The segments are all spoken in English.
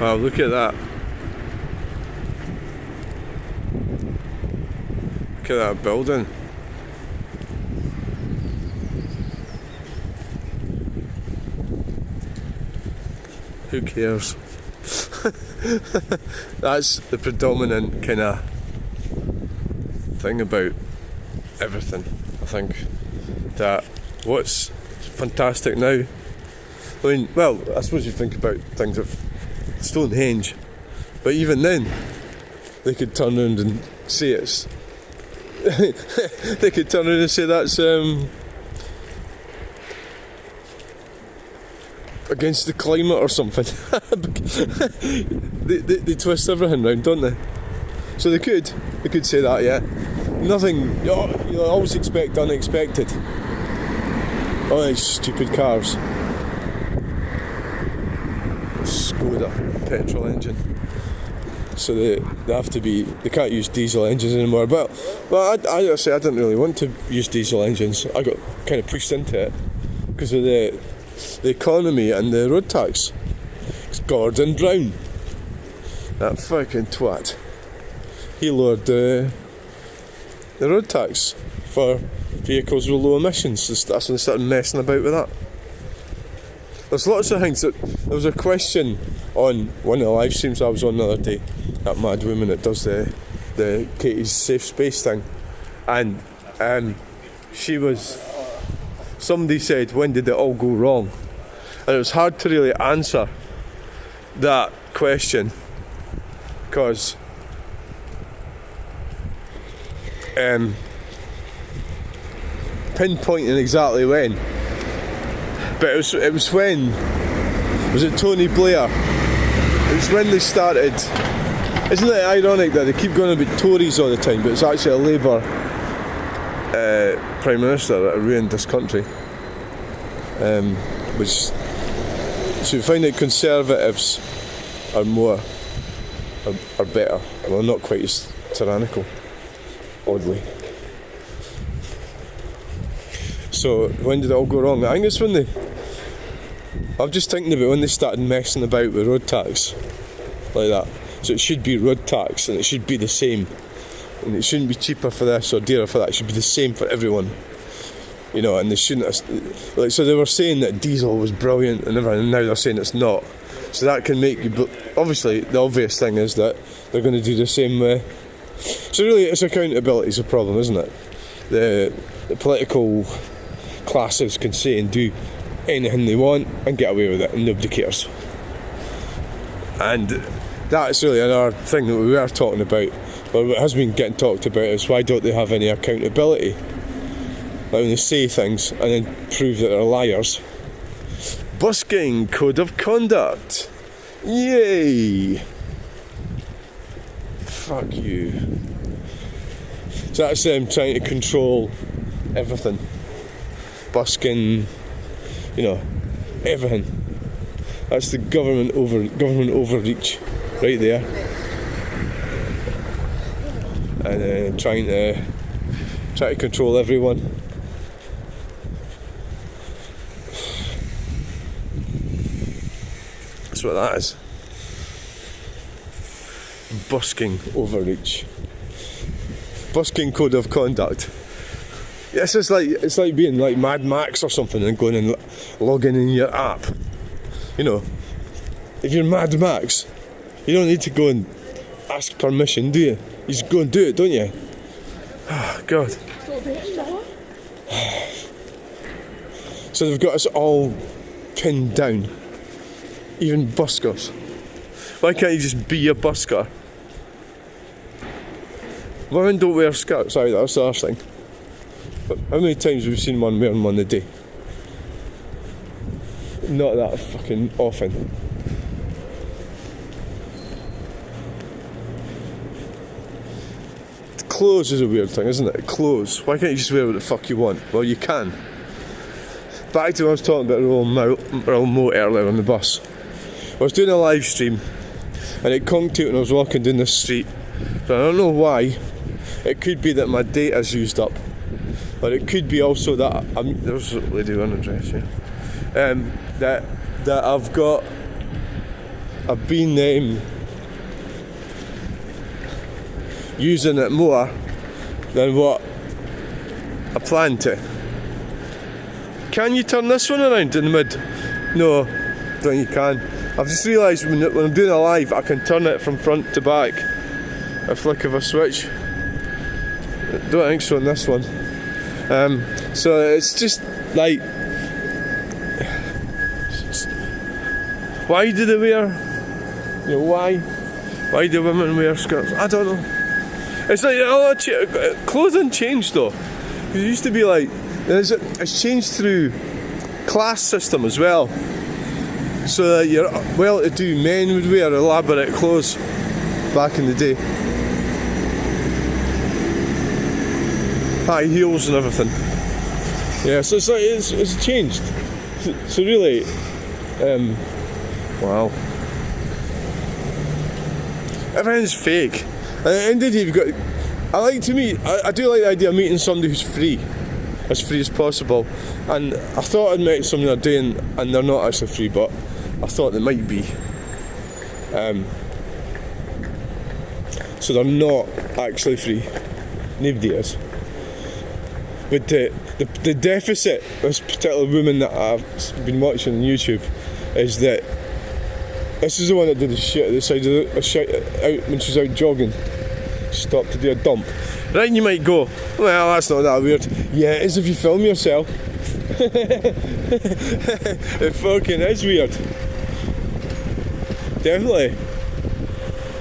Wow, look at that. Look at that building. Who cares? That's the predominant kind of thing about everything. I think that what's fantastic now, I mean, well, I suppose you think about things of Stonehenge, but even then they could turn around and say it's they could turn around and say that's against the climate or something. they twist everything round, don't they? So they could say that, yeah. Nothing, you always expect unexpected. Oh, these stupid cars. Skoda petrol engine. So they have to be, they can't use diesel engines anymore. But I say I didn't really want to use diesel engines. I got kind of pushed into it because of the economy and the road tax. It's Gordon Brown, that fucking twat. He lowered the road tax for vehicles with low emissions. That's when they started messing about with that. There's lots of things. There was a question on one of the live streams I was on the other day, that mad woman that does the Katie's Safe Space thing, and somebody said, when did it all go wrong? And it was hard to really answer that question because pinpointing exactly when, but it was when, was it Tony Blair? It was when they started. Isn't it ironic that they keep going about Tories all the time, but it's actually a Labour Prime Minister that ruined this country. So we find that Conservatives are better. Well, not quite as tyrannical, oddly. So when did it all go wrong? I think it's when I'm just thinking about when they started messing about with road tax like that. So it should be road tax and it should be the same, and it shouldn't be cheaper for this or dearer for that. It should be the same for everyone, you know. And they shouldn't have, so they were saying that diesel was brilliant and everything, and now they're saying it's not. So that can make you obviously the obvious thing is that they're going to do the same way. So really it's accountability is a problem, isn't it? The political classes can say and do anything they want and get away with it and nobody cares. And that's really another thing that we were talking about, but what has been getting talked about is why don't they have any accountability? Like when they say things and then prove that they're liars. Busking code of conduct. Yay! Fuck you. So that's them trying to control everything. Busking, you know, everything. That's the government overreach right there. And trying to control everyone. That's what that is. Busking overreach. Busking code of conduct. Yes, it's like being like Mad Max or something and going and logging in your app. You know, if you're Mad Max, you don't need to go and ask permission, do you? You just go and do it, don't you? Oh, God. So they've got us all pinned down. Even buskers. Why can't you just be a busker? Women don't wear skirts either, that's the other thing. But how many times have we seen one wearing one a day? Not that fucking often. Clothes is a weird thing, isn't it? Clothes. Why can't you just wear what the fuck you want? Well, you can. Back to what I was talking about Royal Moat earlier on the bus. I was doing a live stream and it conked out when I was walking down the street. But I don't know why. It could be that my data's used up. But it could be also that there's a lady wearing a dress, yeah. That I've got I've been using it more than what I planned to. Can you turn this one around in the mid? No, don't think you can. I've just realised when I'm doing a live, I can turn it from front to back. A flick of a switch. Don't think so on this one. So it's just like, why do they wear? You know, why do women wear skirts? I don't know. It's like clothing changed though. It used to be like, it's changed through class system as well. So that your well-to-do men would wear elaborate clothes back in the day. High heels and everything. Yeah, so it's like it's changed. So really, wow. Everything's fake. And indeed, you've got. I do like the idea of meeting somebody who's free, as free as possible. And I thought I'd met somebody the other day, and they're not actually free, but I thought they might be. So they're not actually free. Nobody is. But the deficit, this particular woman that I've been watching on YouTube, is that this is the one that did the shit at the side of out when she's out jogging. Stopped to do a dump. Right, and you might go, well, that's not that weird. Yeah, it is if you film yourself. It fucking is weird. Definitely.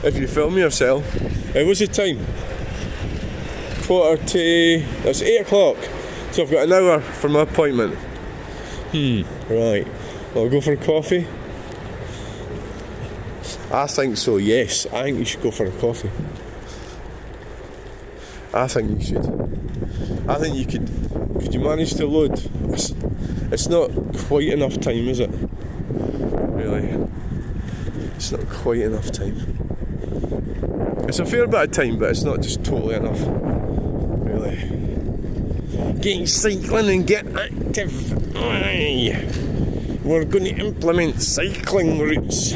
If you film yourself. What's the time? It's 8 o'clock. So I've got an hour for my appointment. Right. Well, I'll go for a coffee. I think so, yes. I think you should go for a coffee. I think you should. I think you could you manage to load? It's not quite enough time, is it? Really? It's not quite enough time. It's a fair bit of time, but it's not just totally enough. Really. Get cycling and get active. Aye. We're going to implement cycling routes.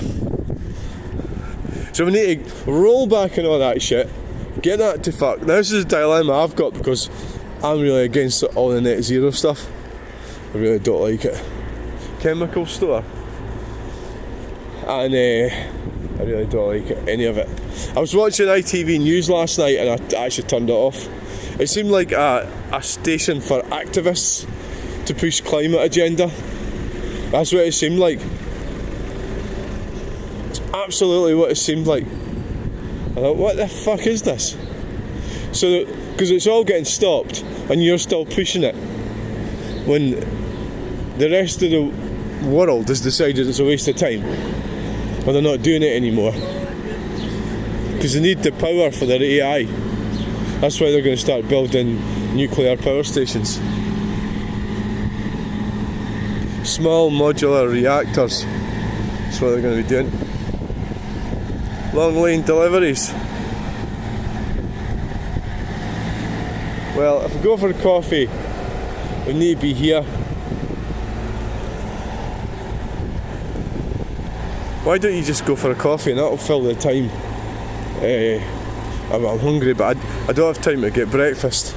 So we need to roll back and all that shit. Get that to fuck. Now this is a dilemma I've got because I'm really against all the net zero stuff. I really don't like it. Chemical store. And I really don't like it, any of it. I was watching ITV News last night and I actually turned it off. It seemed like a station for activists to push climate agenda. That's what it seemed like. It's absolutely what it seemed like. I thought, what the fuck is this? So, because it's all getting stopped and you're still pushing it when the rest of the world has decided it's a waste of time, or they're not doing it anymore because they need the power for their AI. That's why they're going to start building nuclear power stations, small modular reactors. That's what they're going to be doing. Long lane deliveries. Well, if we go for a coffee, we need to be here. Why don't you just go for a coffee and that'll fill the time? I'm hungry, but I don't have time to get breakfast.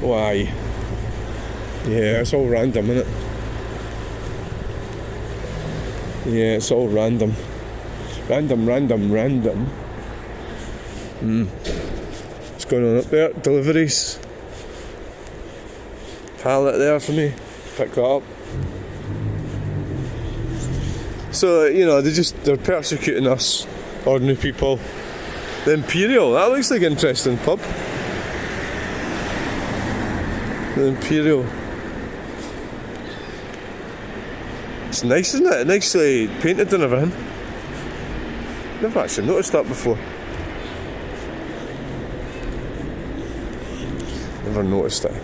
Why? Yeah, it's all random, isn't it? Yeah, it's all random. Random. What's going on up there? Deliveries. Pallet there for me. Pick that up. So, you know, they're persecuting us, ordinary people. The Imperial, that looks like an interesting pub. The Imperial. It's nice, isn't it? Nicely painted and everything. Never actually noticed that before. Never noticed it.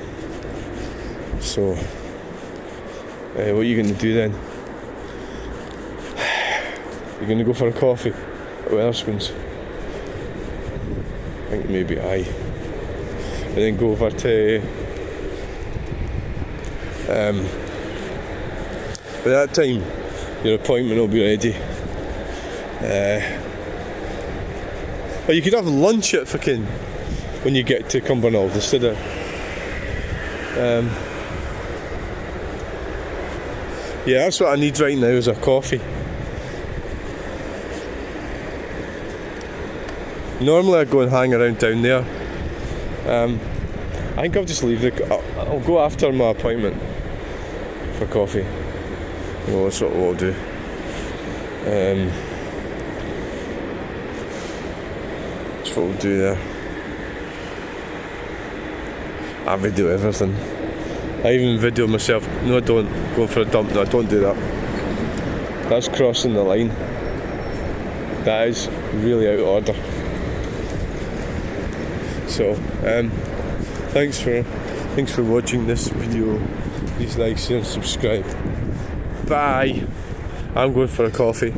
So, what are you going to do then? You're going to go for a coffee at Wetherspoons? I think maybe aye. And then go over to by that time your appointment will be ready. Or you could have lunch at fucking when you get to Cumbernauld instead of. Yeah, that's what I need right now is a coffee. Normally I go and hang around down there. I think I'll just leave I'll go after my appointment for coffee. Well, that's what we'll do. That's what we'll do there. I video everything. I even video myself. No, I don't. Going for a dump. No, I don't do that. That's crossing the line. That is really out of order. So, thanks for watching this video. Please like, share and subscribe. Bye. I'm going for a coffee.